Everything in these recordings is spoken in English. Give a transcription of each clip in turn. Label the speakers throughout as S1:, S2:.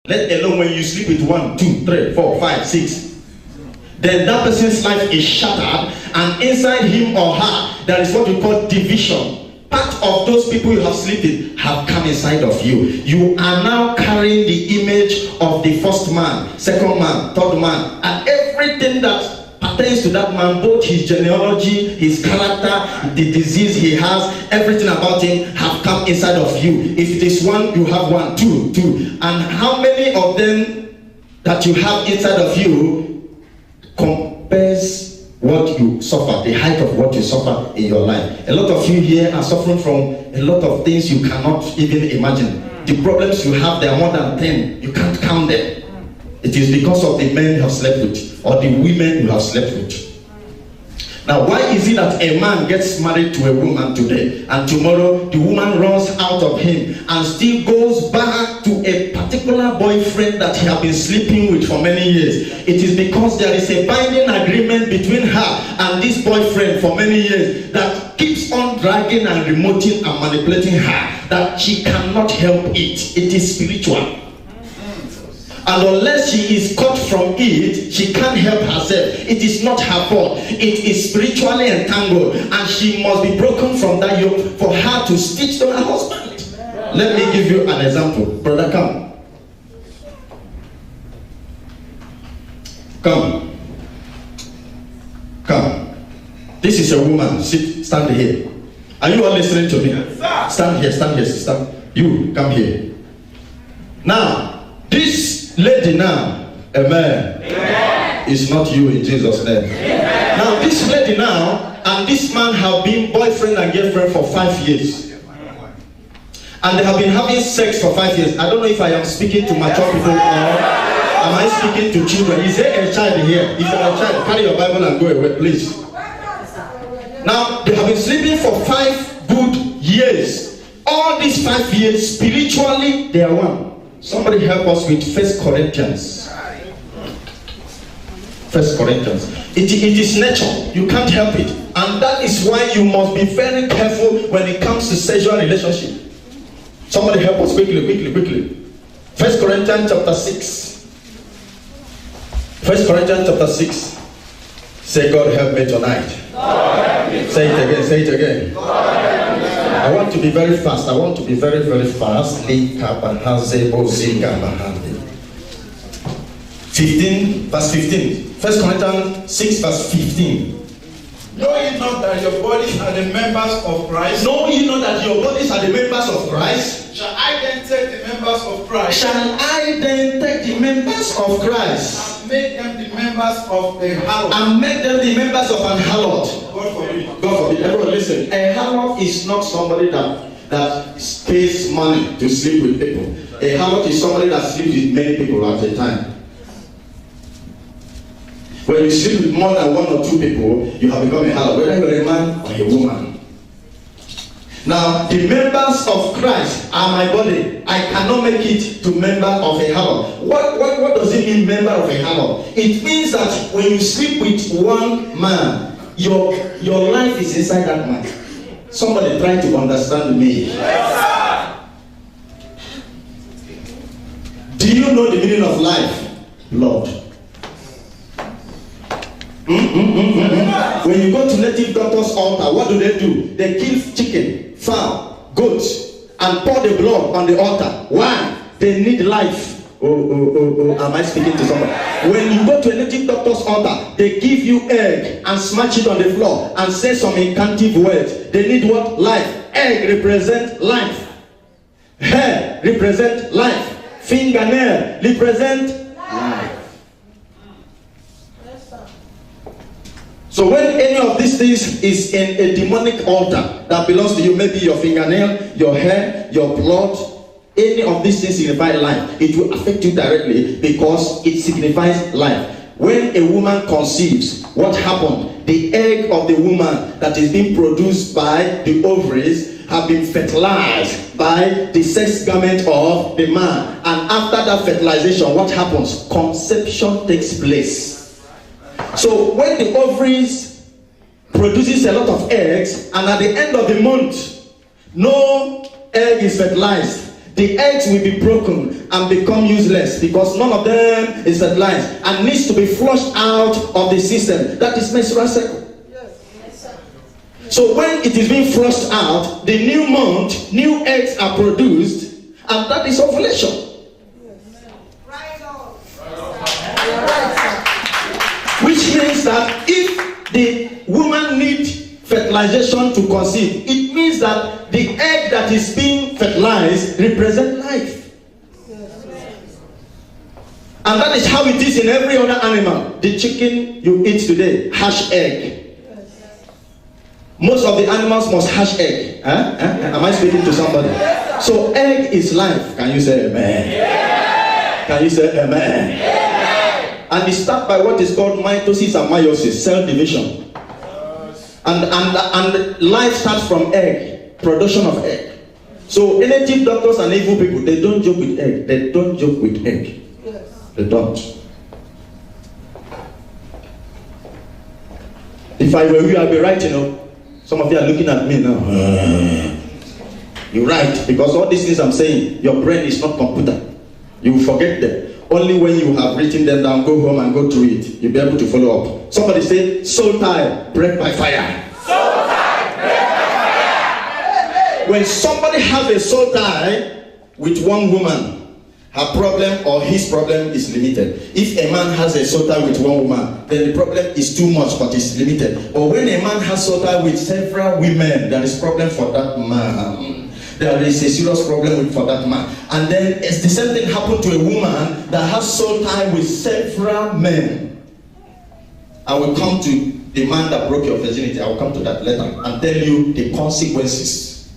S1: let alone when you sleep with 1, 2, 3, 4, 5, 6, then that person's life is shattered, and inside him or her there is what we call division. Part of those people you have slept with have come inside of you. You are now carrying the image of the first man, second man, third man, and everything that pertains to that man, both his genealogy, his character, the disease he has, everything about him have come inside of you. If it is 1, you have 1, 2, 2. And how many of them that you have inside of you compares what you suffer, the height of what you suffer in your life? A lot of you here are suffering from a lot of things you cannot even imagine. The problems you have, there are more than 10. You can't count them. It is because of the men you have slept with, or the women you have slept with. Now, why is it that a man gets married to a woman today, and tomorrow the woman runs out of him and still goes back to a particular boyfriend that he has been sleeping with for many years? It is because there is a binding agreement between her and this boyfriend for many years that keeps on dragging and remoting and manipulating her, that she cannot help it. It is spiritual. And unless she is cut from it, she can't help herself. It is not her fault. It is spiritually entangled, and she must be broken from that yoke for her to stitch to her husband. Let me give you an example. Brother, come. Come. Come. This is a woman. Stand here. Are you all listening to me? Stand here, stand here, stand. You, come here. Now, this lady now, amen, is not you in Jesus' name. Amen. Now this lady now and this man have been boyfriend and girlfriend for 5 years. And they have been having sex for 5 years. I don't know if I am speaking to mature people or am I speaking to children. Is there a child here? If you are a child, carry your Bible and go away, please. Now they have been sleeping for 5 good years. All these 5 years, spiritually, they are one. Somebody help us with 1 Corinthians. 1 Corinthians. It is nature. You can't help it. And that is why you must be very careful when it comes to sexual relationship. Somebody help us quickly. 1 Corinthians chapter 6. 1 Corinthians chapter 6. Say, God help me tonight. Say it again. I want to be very fast. Very fast. 15, verse 15. 1 Corinthians 6, verse 15.
S2: Know ye not that your bodies are the members of Christ?
S1: Know ye not that your bodies are the members of Christ?
S2: Shall I then take the members of Christ?
S1: Shall I then take the members of Christ?
S2: And make them the members of a harlot?
S1: And make them the members of an harlot?
S2: God forbid.
S1: God forbid. Everyone listen. A harlot is not somebody that pays money to sleep with people. A harlot is somebody that sleeps with many people at a time. When you sleep with more than 1 or 2 people, you have become a harlot, whether you're a man or a woman. Now, the members of Christ are my body. I cannot make it to member of a harlot. What does it mean, member of a harlot? It means that when you sleep with one man, your life is inside that man. Somebody try to understand me. Yes, do you know the meaning of life? Blood. When you go to native doctor's altar, what do? They kill chicken, fowl, goats, and pour the blood on the altar. Why? They need life. Oh, am I speaking to somebody? When you go to a native doctor's altar, they give you egg and smash it on the floor and say some incantive words. They need what? Life. Egg represent life. Hair represent life. Fingernail represent life. So when any of these things is in a demonic altar that belongs to you, maybe your fingernail, your hair, your blood, any of these things signify life. It will affect you directly because it signifies life. When a woman conceives, what happened? The egg of the woman that is being produced by the ovaries have been fertilized by the sex garment of the man. And after that fertilization, what happens? Conception takes place. So when the ovaries produces a lot of eggs, and at the end of the month, no egg is fertilized, the eggs will be broken and become useless because none of them is fertilized and needs to be flushed out of the system. That is menstrual cycle. So when it is being flushed out, the new month, new eggs are produced, and that is ovulation. Which means that if the woman needs fertilization to conceive, it means that the egg that is being fertilized represents life. And that is how it is in every other animal. The chicken you eat today, hatch egg. Most of the animals must hatch egg. Am I speaking to somebody? So egg is life. Can you say amen? Can you say amen? And it starts by what is called mitosis and meiosis, cell division. And life starts from egg, production of egg. So native doctors and evil people, they don't joke with egg. They don't joke with egg. They don't. If I were you, I'd be right, you know. Some of you are looking at me now. You're right, because all these things I'm saying, your brain is not computer. You will forget them. Only when you have written them down, go home and go through it, you'll be able to follow up. Somebody say, soul tie, break by fire. Soul tie, break by fire. When somebody has a soul tie with one woman, her problem or his problem is limited. If a man has a soul tie with one woman, then the problem is too much, but it's limited. But when a man has soul tie with several women, there is problem for that man. There is a serious problem for that man. And then it's the same thing happened to a woman that has soul tie with several men. I will come to the man that broke your virginity. I will come to that later and tell you the consequences.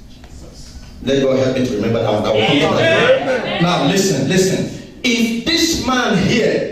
S1: Let God help me to remember that. I will come to that. Now listen. If this man here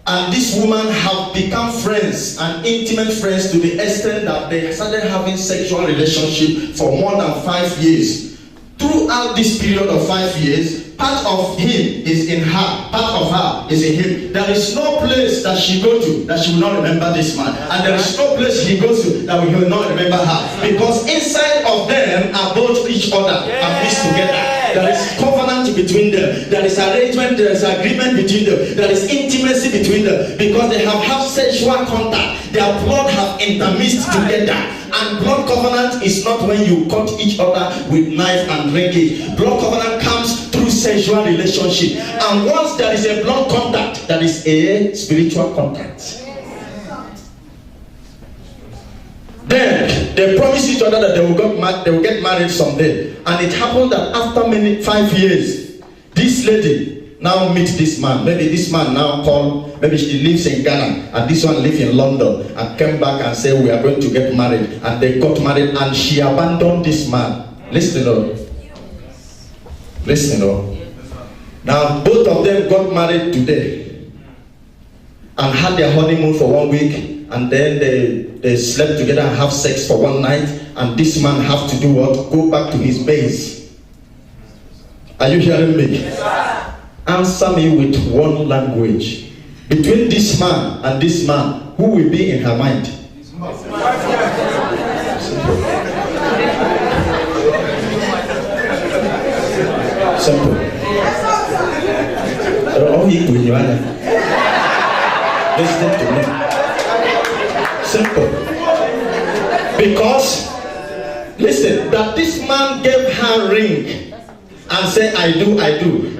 S1: and this woman have become friends and intimate friends to the extent that they started having sexual relationship for more than 5 years. Throughout this period of 5 years, part of him is in her, part of her is in him. There is no place that she go to that she will not remember this man. And there is no place he goes to that he will not remember her. Because inside of them are both each other and mixed together. There is covenant between them. There is arrangement, there is agreement between them. There is intimacy between them. Because they have had sexual contact. Their blood have intermixed together. And blood covenant is not when you cut each other with knife and drink it. Blood covenant comes through sexual relationship. And once there is a blood contact, there is a spiritual contact. Then they promise each other that they will get married someday. And it happened that after 5 years, this lady now meets this man. Maybe this man now called, maybe she lives in Ghana and this one lives in London, and came back and said we are going to get married. And they got married and she abandoned this man. Listen up. Listen up. Now both of them got married today and had their honeymoon for 1 week. And then they slept together and have sex for one night. And this man have to do what? Go back to his base. Are you hearing me? Yes, answer me with one language. Between this man and this man, who will be in her mind? Simple. Listen to me. Simple. Because, listen, that this man gave her ring and said, I do.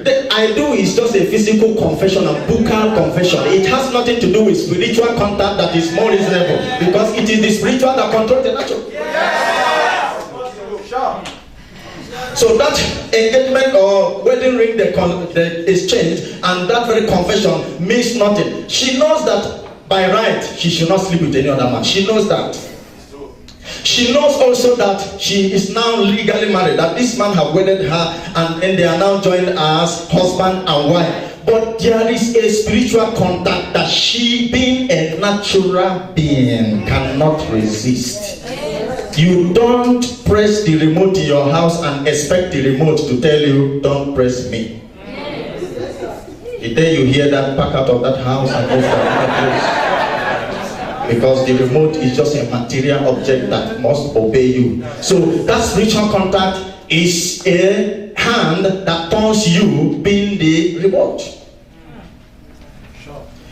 S1: The I do is just a physical confession, a buccal confession. It has nothing to do with spiritual contact that is more reasonable. Because it is the spiritual that controls the natural. So that engagement or wedding ring they exchange and that very confession means nothing. She knows that by right, she should not sleep with any other man. She knows that. She knows also that she is now legally married, that this man have wedded her and they are now joined as husband and wife. But there is a spiritual contact that she, being a natural being, cannot resist. You don't press the remote in your house and expect the remote to tell you, don't press me. The day you hear that, pack out of that house and go to another place. Because the remote is just a material object that must obey you. So that spiritual contact is a hand that turns you being the reward.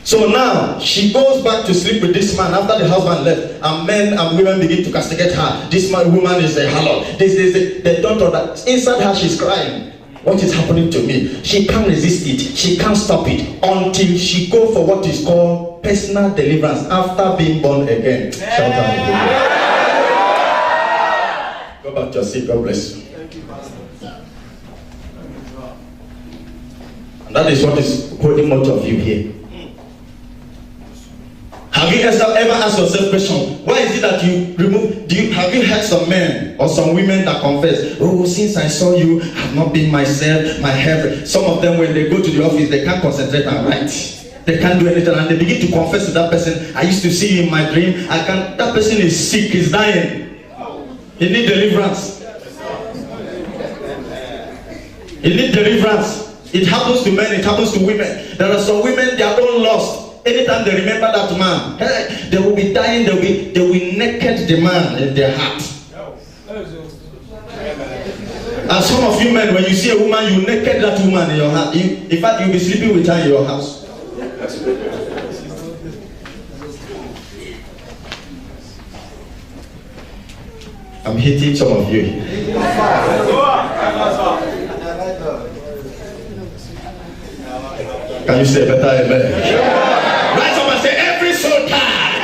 S1: So now she goes back to sleep with this man after the husband left, and men and women begin to castigate her. This woman is a harlot. They don't know that inside her she's crying. What is happening to me? She can't resist it. She can't stop it until she go for what is called personal deliverance after being born again. Shout hallelujah. Go back to your seat. God bless you. And that is what is holding much of you here. Have you ever asked yourself a question? Why is it that you remove? Have you heard some men or some women that confess, oh, since I saw you, I've not been myself, my health. Some of them, when they go to the office, they can't concentrate and write. They can't do anything, and they begin to confess to that person, I used to see you in my dream. That person is sick, he's dying. He needs deliverance. He needs deliverance. It happens to men, it happens to women. There are some women, they are all lost. Anytime they remember that man, they will be dying, they will naked the man in their heart. And some of you men, when you see a woman, you naked that woman in your heart. In fact, you'll be sleeping with her in your house. I'm hitting some of you. Can you say better amen? Rise up and say, every soul tie,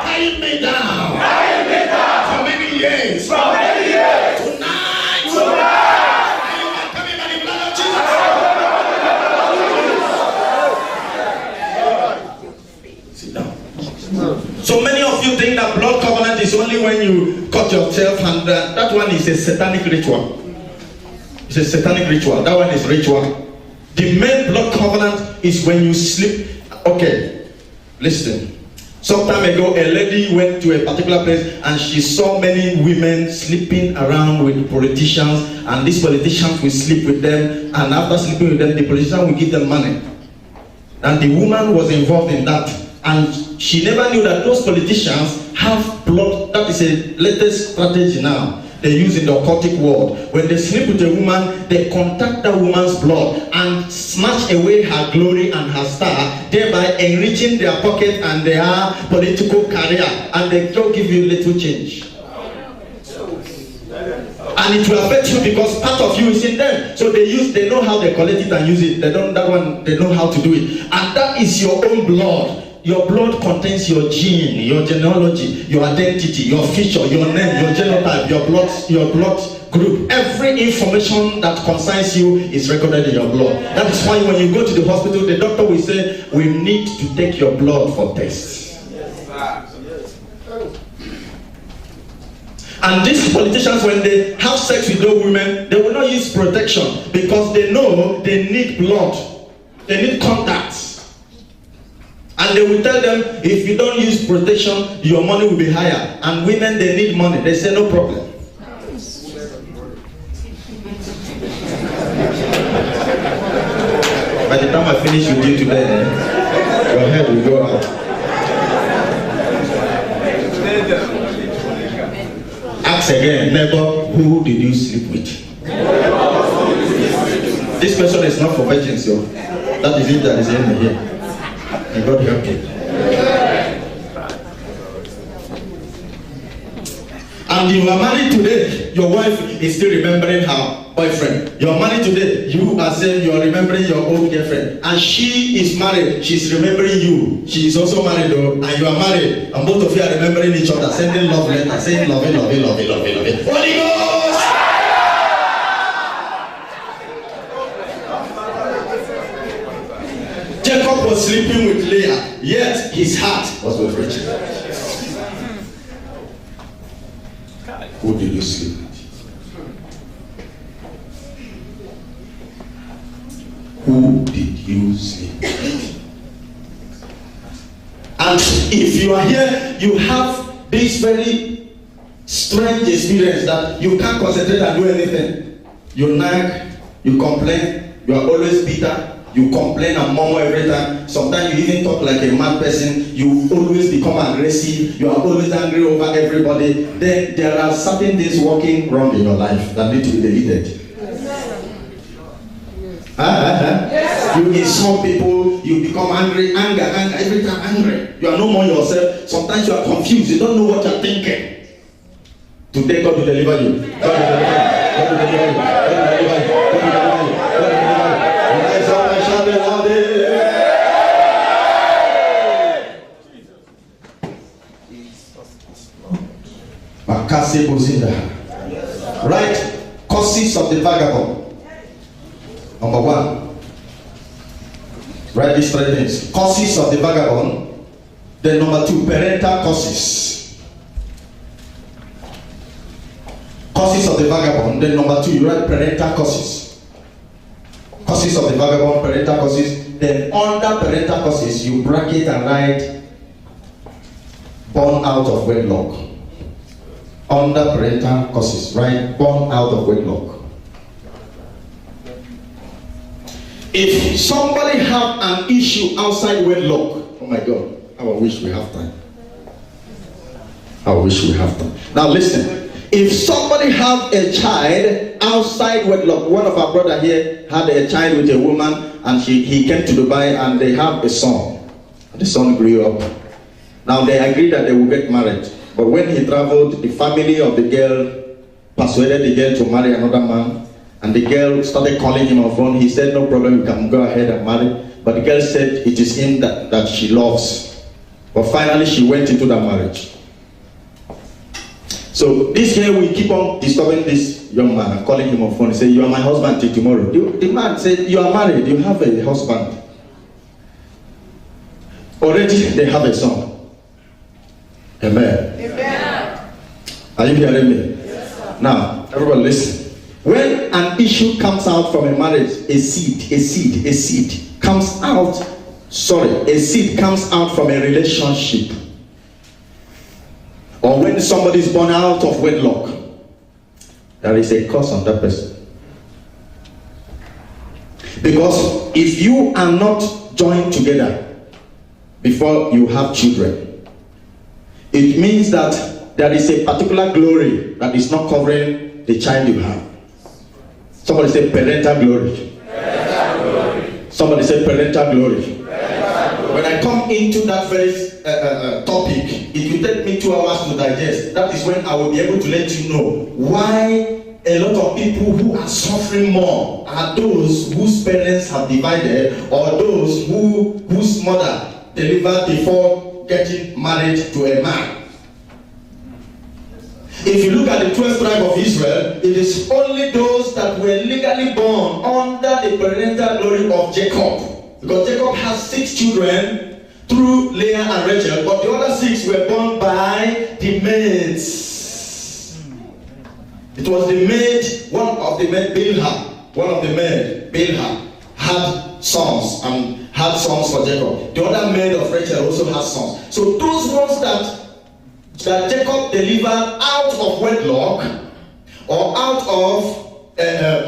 S1: tying me down, for many years, tonight, I am coming by the blood of Jesus. Sit down. So many of you think that blood covenant is only when you cut yourself, and that one is a satanic ritual. It's a satanic ritual. That one is ritual. The main blood covenant is when you sleep. Okay, listen. Some time ago, a lady went to a particular place and she saw many women sleeping around with politicians, and these politicians will sleep with them, and after sleeping with them, the politician will give them money. And the woman was involved in that, and she never knew that those politicians have blood. That is a latest strategy now. They use in the occultic world. When they sleep with a woman, they contact that woman's blood and snatch away her glory and her star, thereby enriching their pocket and their political career, and they don't give you little change. And it will affect you because part of you is in them. So they know how they collect it and use it. They know how to do it. And that is your own blood. Your blood contains your gene, your genealogy, your identity, your feature, your name, your genotype, your blood group. Every information that concerns you is recorded in your blood. That is why when you go to the hospital, the doctor will say, we need to take your blood for tests. And these politicians, when they have sex with those women, they will not use protection because they know they need blood. They need contacts. And they will tell them, if you don't use protection, your money will be higher. And women, they need money. They say, no problem. By the time I finish with you today, your head will go out. Ask again, neighbor, who did you sleep with? This question is not for virgins, so that is it that is in here. And God help you. And you are married today, your wife is still remembering her boyfriend. You are married today, you are saying you are remembering your old girlfriend. And she is married, she's remembering you. She is also married though, and you are married. And both of you are remembering each other, sending love letters, saying love it. Holy Ghost! Jacob was sleeping with Leah, yet his heart was with Rachel. Who did you sleep with? Who did you sleep with? And if you are here, you have this very strange experience that you can't concentrate and do anything. You nag, you complain, you are always bitter. You complain and murmur every time. Sometimes you even talk like a mad person. You always become aggressive. You are always angry over everybody. Then there are certain things working wrong in your life that need to be deleted. You insult people. You become angry. Anger. Every time angry. You are no more yourself. Sometimes you are confused. You don't know what you are thinking. Today God will deliver you. God will deliver you. God will deliver you. God will deliver you. God will deliver you. God will deliver you. Right? Causes of the vagabond. Number one. Write these three things. Causes of the vagabond. Then number two, parental causes. Causes of the vagabond. Then number two, you write parental causes. Causes of the vagabond, parental causes. Then under parental causes, you bracket and write born out of wedlock. Under parental causes, right? Born out of wedlock. If somebody have an issue outside wedlock, oh my God, I wish we have time. I wish we have time. Now listen. If somebody have a child outside wedlock, one of our brother here had a child with a woman, and he came to Dubai, and they have a son. The son grew up. Now they agreed that they will get married. But when he traveled, the family of the girl persuaded the girl to marry another man, and the girl started calling him on phone. He said, no problem, you can go ahead and marry. But the girl said it is him that she loves. But finally she went into that marriage. So this girl will keep on disturbing this young man and calling him on phone and say, you are my husband till tomorrow. The man said, you are married, you have a husband. Already they have a son. Amen. Amen. Are you hearing me? Yes, sir. Now, everybody listen. When an issue comes out from a marriage, a seed comes out, a seed comes out from a relationship. Or when somebody is born out of wedlock, there is a curse on that person. Because if you are not joined together before you have children, it means that there is a particular glory that is not covering the child you have. Somebody say parental glory. Parental glory. Somebody say parental glory. Parental glory. When I come into that very topic, it will take me 2 hours to digest. That is when I will be able to let you know why a lot of people who are suffering more are those whose parents have divided, or those whose mother delivered before getting married to a man. If you look at the 12th tribe of Israel, it is only those that were legally born under the parental glory of Jacob. Because Jacob has 6 children through Leah and Rachel, but the other 6 were born by the maids. It was the maid, one of the maid, Bilhah, had sons and had sons for Jacob. The other maid of Rachel also had sons. So those ones that Jacob delivered out of wedlock or out of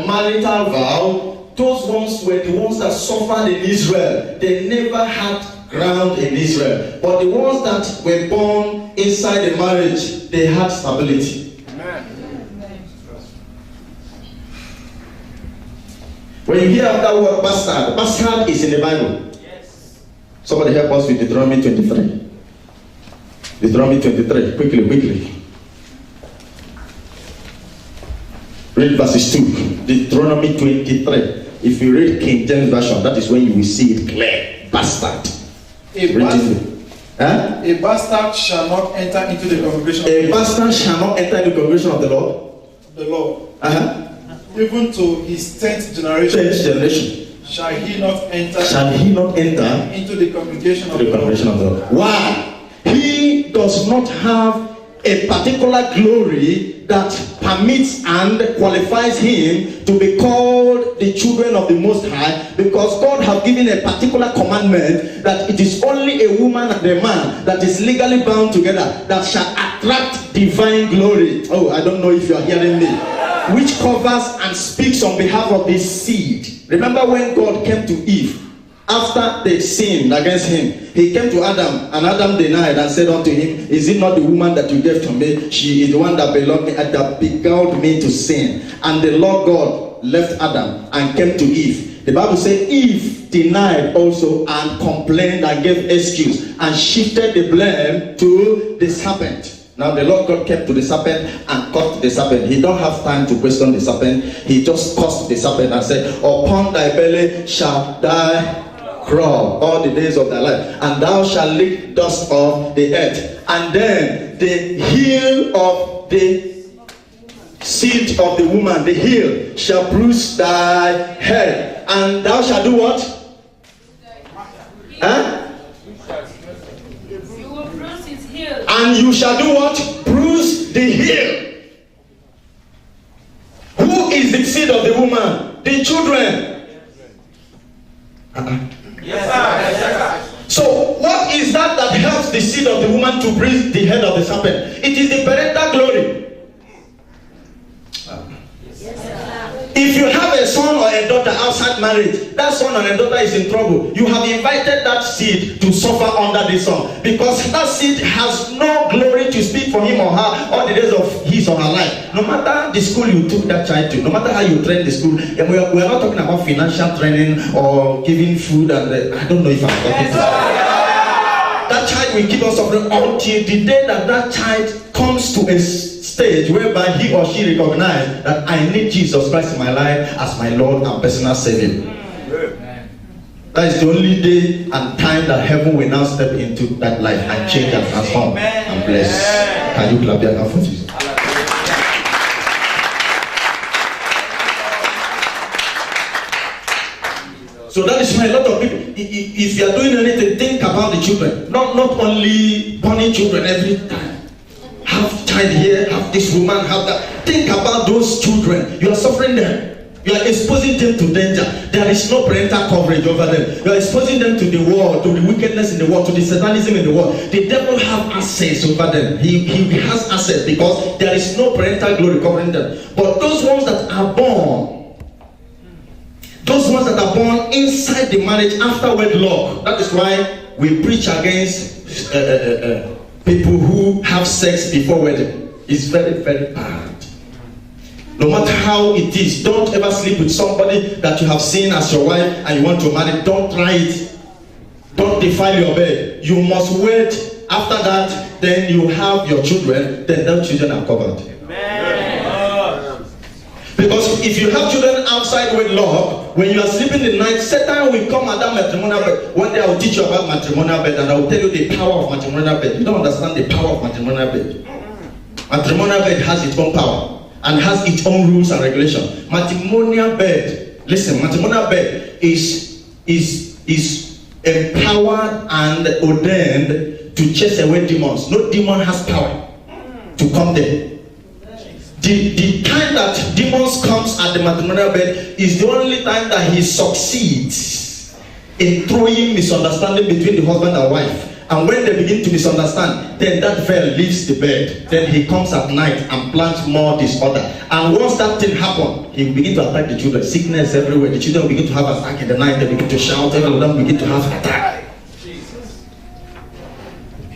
S1: marital vow, those ones were the ones that suffered in Israel. They never had ground in Israel. But the ones that were born inside the marriage, they had stability. Amen. When you hear of that word bastard is in the Bible. Yes. Somebody help us with Deuteronomy 23. Deuteronomy 23, quickly. Read verses 2. Deuteronomy 23. If you read King James Version, that is when you will see it clear. Bastard.
S2: A bastard shall not enter into the congregation.
S1: A bastard shall not enter into the congregation of the Lord.
S2: The Lord. Even to his 10th generation. Shall he not enter into the congregation of the Lord.
S1: Why? He does not have a particular glory that permits and qualifies him to be called the children of the Most High, because God has given a particular commandment that it is only a woman and a man that is legally bound together that shall attract divine glory. Oh, I don't know if you are hearing me. Which covers and speaks on behalf of this seed. Remember when God came to Eve after they sinned against him? He came to Adam, and Adam denied and said unto him, is it not the woman that you gave to me? She is the one that belonged me and that beguiled me to sin. And the Lord God left Adam and came to Eve. The Bible says Eve denied also and complained and gave excuse and shifted the blame to the serpent. Now the Lord God came to the serpent and cursed the serpent. He don't have time to question the serpent. He just cursed the serpent and said, upon thy belly shall thy crawl all the days of thy life, and thou shalt lick dust of the earth. And then the heel of the seed of the woman, the heel, shall bruise thy head, and thou shalt do what? Huh?
S3: You will bruise his heel.
S1: And you shall do what? Bruise the heel. Who is the seed of the woman? The children.
S4: Yes, sir.
S1: So what is that helps the seed of the woman to bruise the head of the serpent? It is the parental glory. If you have a son or a daughter outside marriage, that son or a daughter is in trouble. You have invited that seed to suffer under the sun, because that seed has no glory to speak for him or her all the days of his or her life. No matter the school you took that child to, no matter how you train the school, and we are not talking about financial training or giving food and I don't know if I'm talking to that child will keep on suffering until the day that child comes to a stage whereby he or she recognizes that I need Jesus Christ in my life as my Lord and personal Savior. That is the only day and time that heaven will now step into that life and change and transform and bless. Can you clap your hands for Jesus? So that is why a lot of people, if you are doing anything, think about the children. Not only burning children every time. Have child here, have this woman, have that. Think about those children. You are suffering them. You are exposing them to danger. There is no parental coverage over them. You are exposing them to the world, to the wickedness in the world, to the satanism in the world. The devil have access over them. He has access because there is no parental glory covering them. But those ones that are born, inside the marriage after wedlock, that is why we preach against people who have sex before wedding. It's very, very bad. No matter how it is, don't ever sleep with somebody that you have seen as your wife and you want to marry. Don't try it. Don't defile your bed. You must wait. After that, then you have your children, then those children are covered. Amen. Because if you have children outside wedlock, when you are sleeping the night, Satan will come at that matrimonial bed. One day I will teach you about matrimonial bed and I will tell you the power of matrimonial bed. You don't understand the power of matrimonial bed. Matrimonial bed has its own power and has its own rules and regulations. Matrimonial bed, listen, matrimonial bed is empowered and ordained to chase away demons. No demon has power to come there. The time that demons comes at the matrimonial bed is the only time that he succeeds in throwing misunderstanding between the husband and wife. And when they begin to misunderstand, then that veil leaves the bed. Then he comes at night and plants more disorder. And once that thing happens, he will begin to attack the children. Sickness everywhere. The children will begin to have attack in the night. They begin to shout. Every of them begin to have attack.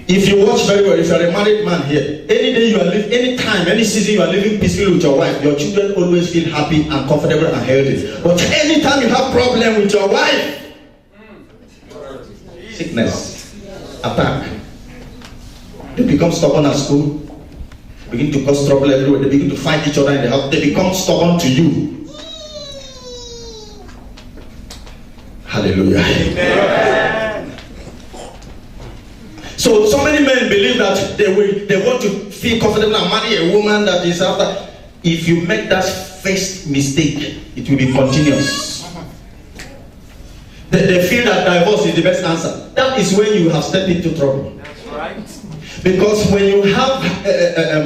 S1: If you watch very well, if you are a married man here, any day you are living, any time, any season you are living peacefully with your wife, your children always feel happy and comfortable and healthy. But anytime you have problem with your wife, sickness, attack, they become stubborn at school, begin to cause trouble everywhere, they begin to fight each other in the house, they become stubborn to you. Hallelujah. Amen. So many men believe that they want to feel comfortable and marry a woman that is after. If you make that first mistake, it will be continuous. They feel that divorce is the best answer. That is when you have stepped into trouble.
S4: That's right.
S1: Because when you have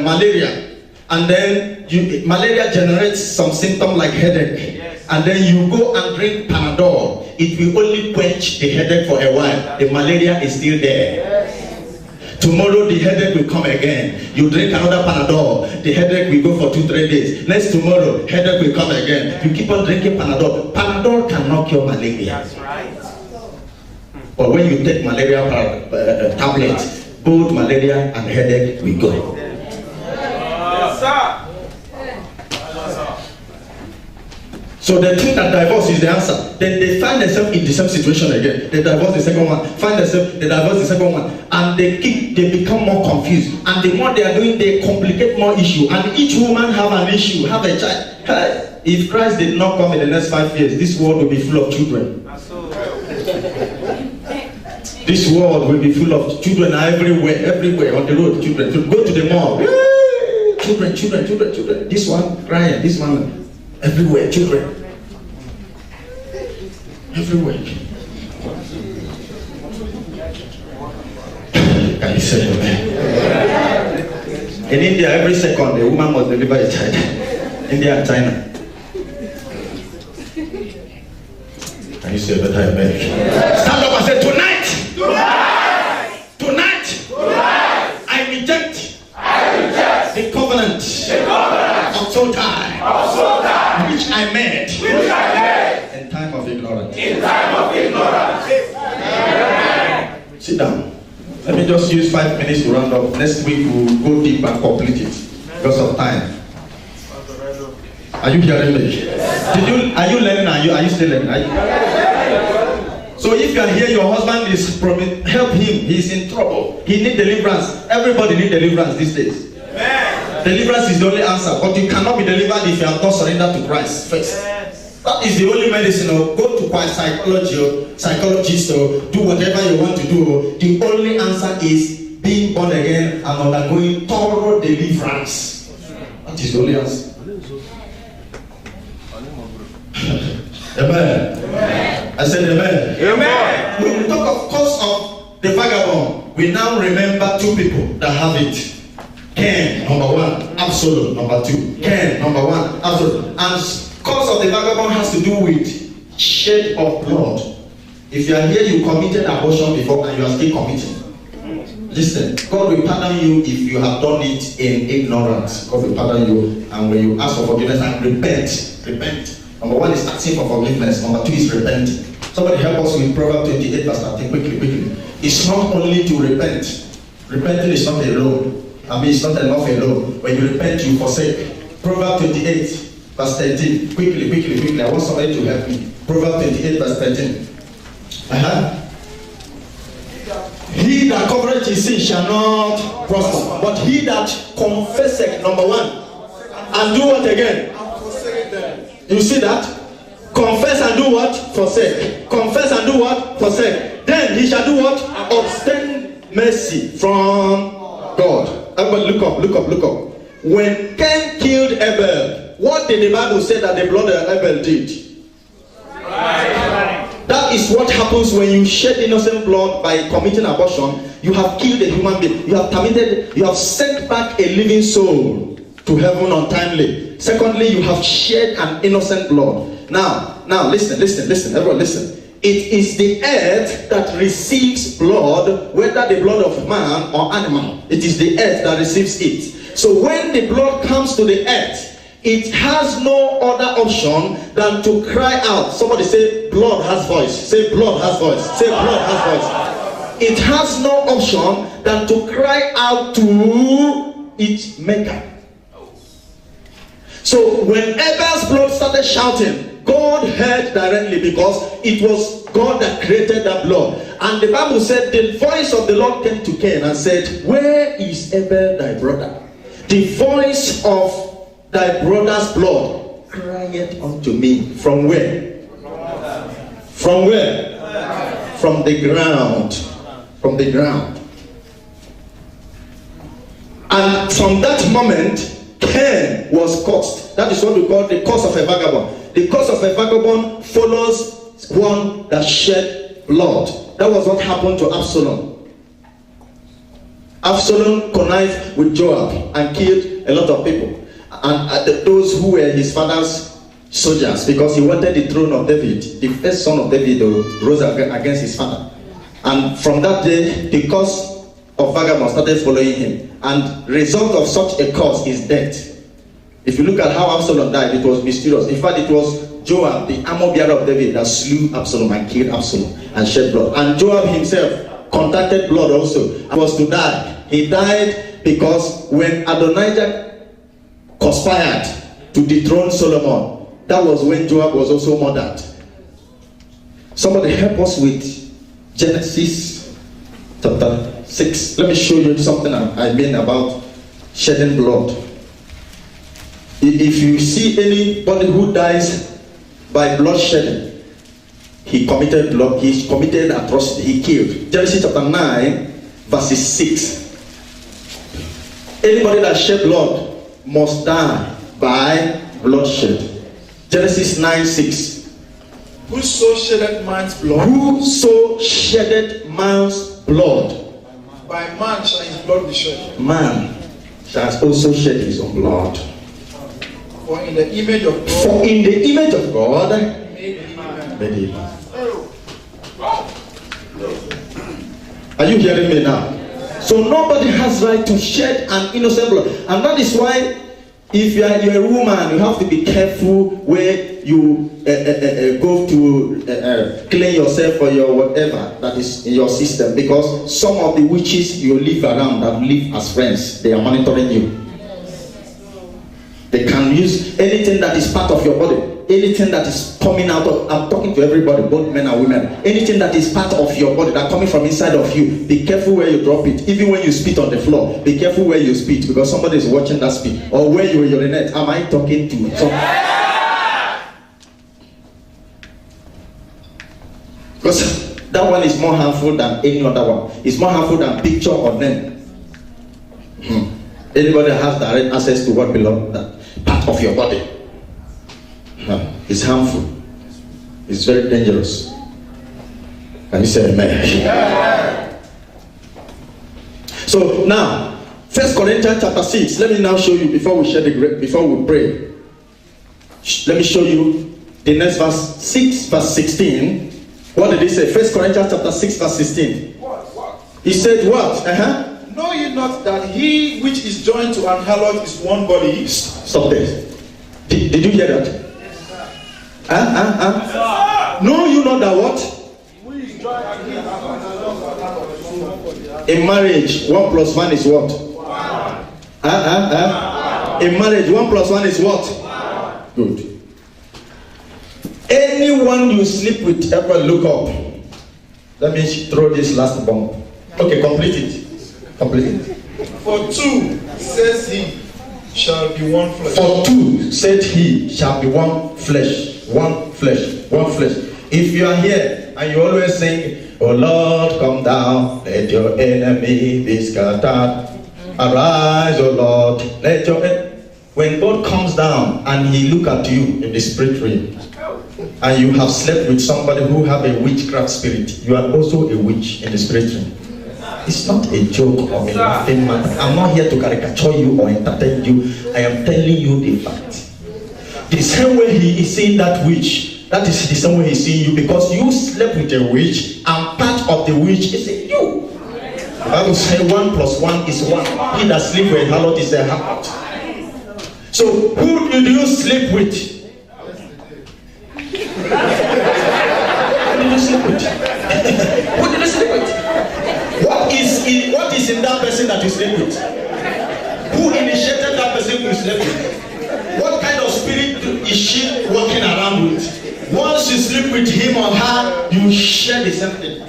S1: malaria, and then malaria generates some symptom like headache, yes. And then you go and drink Panadol, it will only quench the headache for a while. The malaria is still there. Yes. Tomorrow the headache will come again. You drink another Panadol, the headache will go for 2-3 days. Next tomorrow, headache will come again. You keep on drinking Panadol. Panadol can cannot cure malaria.
S4: That's right.
S1: But when you take malaria tablets, both malaria and headache will go.
S4: Yes, sir.
S1: So they think that divorce is the answer. Then they find themselves in the same situation again. They divorce the second one, find themselves, they divorce the second one, and they become more confused. And the more they are doing, they complicate more issue. And each woman have an issue, have a child. If Christ did not come in the next 5 years, this world will be full of children. This world will be full of children everywhere on the road. Children, so go to the mall. Children. This one crying, this one. Everywhere, children. Everywhere. Can you say amen? In India, every second, a woman must deliver a child. India and China. Can you say better amen? Stand up and say, tonight, I reject the covenant of Sotai. Which I made in time of ignorance. Sit down. Let me just use 5 minutes to round up. Next week we'll go deep and complete it because of time. Are you hearing me? Are you learning? Are you still learning? So if you are here, your husband is help him. He's in trouble. He needs deliverance. Everybody needs deliverance these days. Deliverance is the only answer, but you cannot be delivered if you have not surrendered to Christ first. That is the only medicine. Go to psychology or psychologist or do whatever you want to do. The only answer is being born again and undergoing thorough deliverance. That is the only answer. Amen. I said amen.
S4: Amen.
S1: When we talk of cause of the vagabond, we now remember 2 people that have it. Cain, number 1, Absalom, number 2. Cain, number 1, Absalom. And cause of the vagabond has to do with shed of blood. If you are here, you committed abortion before and you are still committing. Listen, God will pardon you if you have done it in ignorance. God will pardon you, and when you ask for forgiveness and repent. Number 1 is asking for forgiveness. Number 2 is repenting. Somebody help us with Proverbs 28 verse 13. Quickly. It's not only to repent. Repenting is not alone. It's not enough alone. When you repent, you forsake. Proverbs 28 verse 13. Quickly. I want somebody to help me. Proverbs 28 verse 13. He that covereth his sin shall not prosper, but he that confesseth, number 1, and do what again? You see that? Confess and do what? Forsake. Confess and do what? Forsake. Then he shall do what? Obtain mercy from God. Everybody look up. When Cain killed Abel, what did the Bible say that the blood of Abel did? That is what happens when you shed innocent blood by committing abortion. You have killed a human being. You have sent back a living soul to heaven untimely. Secondly, you have shed an innocent blood. Now listen, everyone listen. It is the earth that receives blood, whether the blood of man or animal. It is the earth that receives it. So when the blood comes to the earth, it has no other option than to cry out. Somebody say, blood has voice. Say, blood has voice. Say, blood has voice. It has no option than to cry out to its maker. So when Abel's blood started shouting, God heard directly because it was God that created that blood. And the Bible said the voice of the Lord came to Cain and said, where is Abel thy brother? The voice of thy brother's blood cried unto me. From where? From where? From the ground. From the ground. And from that moment, Cain was cursed. That is what we call the curse of a vagabond. The curse of a vagabond follows one that shed blood. That was what happened to Absalom. Absalom connived with Joab and killed a lot of people. And those who were his father's soldiers, because he wanted the throne of David. The first son of David rose against his father. And from that day, the curse of vagabond started following him. And the result of such a curse is death. If you look at how Absalom died, it was mysterious. In fact, it was Joab, the armor bearer of David, that slew Absalom and killed Absalom and shed blood. And Joab himself contacted blood also and was to die. He died because when Adonijah conspired to dethrone Solomon, that was when Joab was also murdered. Somebody help us with Genesis chapter 6. Let me show you something I mean about shedding blood. If you see anybody who dies by bloodshedding, he committed atrocity, he killed. Genesis chapter 9, verses 6. Anybody that shed blood must die by bloodshed. Genesis 9, 6.
S2: Whoso shedded man's blood,
S1: whoso shedded man's blood,
S2: by man shall his blood be shed.
S1: Man shall also shed his own blood.
S2: For in the image of God,
S1: made him. Are you hearing me now? So nobody has right to shed an innocent blood, and that is why if you're a woman, you have to be careful where you go to clean yourself for your whatever that is in your system, because some of the witches you live around that live as friends, they are monitoring you. They can use anything that is part of your body, anything that is coming out of, I'm talking to everybody, both men and women, anything that is part of your body that coming from inside of you, be careful where you drop it. Even when you spit on the floor, be careful where you spit, because somebody is watching that spit. Or where you urinate. Am I talking to somebody? Because that one is more harmful than any other one. It's more harmful than picture or name. Anybody has direct access to what belongs, that part of your body. It's harmful. It's very dangerous. Can you say amen? Yeah. So now, 1 Corinthians chapter 6. Let me now show you before we pray. Let me show you the next verse 6, verse 16. What did he say? 1 Corinthians chapter 6, verse 16.
S2: What?
S1: He said what?
S2: Know ye not that he which is joined to an harlot is one body?
S1: Stop there. Did you hear that? Know you not that what? In marriage, 1 plus 1 is what? In marriage, 1 plus 1 is what? Good. Anyone you sleep with, ever look up. Let me throw this last bomb. Okay, complete it.
S2: For two, says he, shall be one flesh.
S1: For two, said he, shall be one flesh. One flesh. One flesh. If you are here and you always sing, oh Lord, come down, let your enemy be scattered. Arise, oh Lord, let your when God comes down and he look at you in the spirit realm, and you have slept with somebody who have a witchcraft spirit, you are also a witch in the spirit realm. It's not a joke or a laughing matter. I'm not here to caricature you or entertain you. I am telling you the fact. The same way he is seeing that witch, that is the same way he's seeing you, because you slept with a witch and part of the witch is in you. The Bible says 1 plus 1 is 1. He that sleeps with a harlot is a harlot. So who did you sleep with? Who did you sleep with? Who did you sleep with? What is in that person that you sleep with? Who initiated that person you sleep with? What kind of spirit is she walking around with? Once you sleep with him or her, you share the same thing.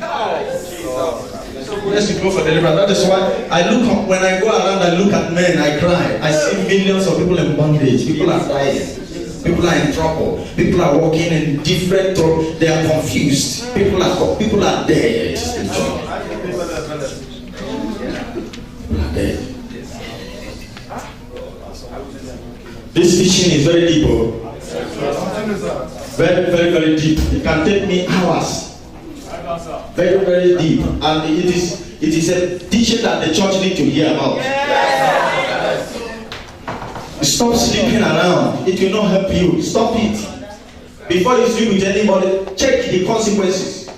S1: Let's go for deliverance. That is why I look up, when I go around, I look at men, I cry. I see millions of people in bondage. People are dying. People are in trouble. People are walking in different trouble. They are confused. People are dead. This teaching is very deep. Very, very, very deep. It can take me hours. Very, very deep. And it is a teaching that the church needs to hear about. Stop sleeping around. It will not help you. Stop it. Before you sleep with anybody, check the consequences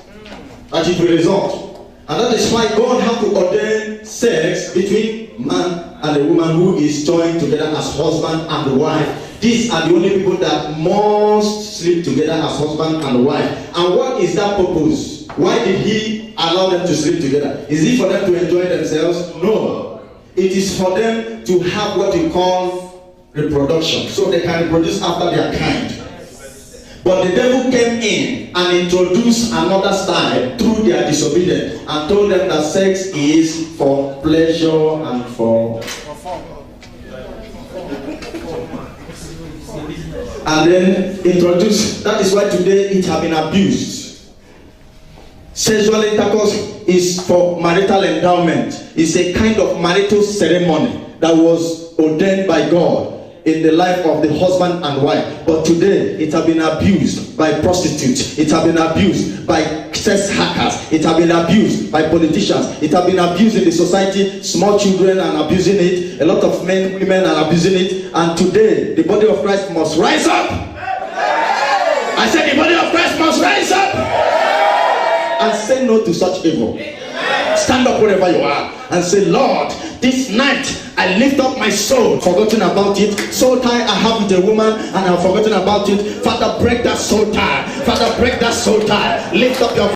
S1: that it will result. And that is why God has to ordain sex between man and a woman who is joined together as husband and wife. these are the only people that must sleep together as husband and wife. And what is that purpose? Why did he allow them to sleep together? Is it for them to enjoy themselves? No. It is for them to have what we call reproduction, so they can reproduce after their kind. But the devil came in and introduced another style through their disobedience and told them that sex is for pleasure and for... And then introduced, that is why today it has been abused. Sexual intercourse is for marital endowment. It's a kind of marital ceremony that was ordained by God in the life of the husband and wife. But today it has been abused by prostitutes. It has been abused by sex hackers. It has been abused by politicians. It has been abused in the society. Small children are abusing it. A lot of men, women are abusing it. And today the body of Christ must rise up. I said the body of Christ must rise up and say no to such evil. Stand up wherever you are and say, Lord, this night I lift up my soul, forgotten about it. Soul tie I have with a woman and I've forgotten about it. Father, break that soul tie. Father, break that soul tie. Lift up your